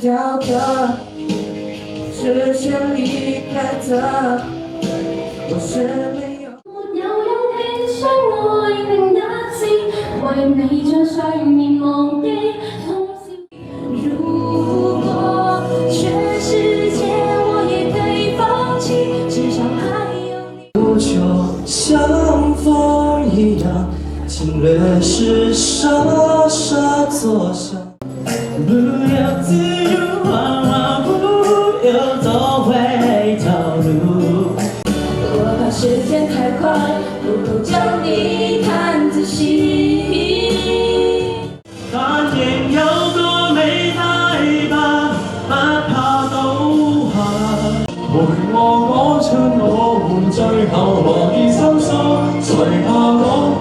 条的，只想离开的，我是没有。沒有勇氣相愛另一次，為你將睡眠忘記。如果全世界我也可以放棄，至少還有你。不就像風一樣，侵略時傻傻作響。不要自由惶惶，不要走回头路。我怕時間太快，不夠將你看仔細。但仍有個美太吧，不怕倒下。陪我講出我們最後和結心訴，隨下我。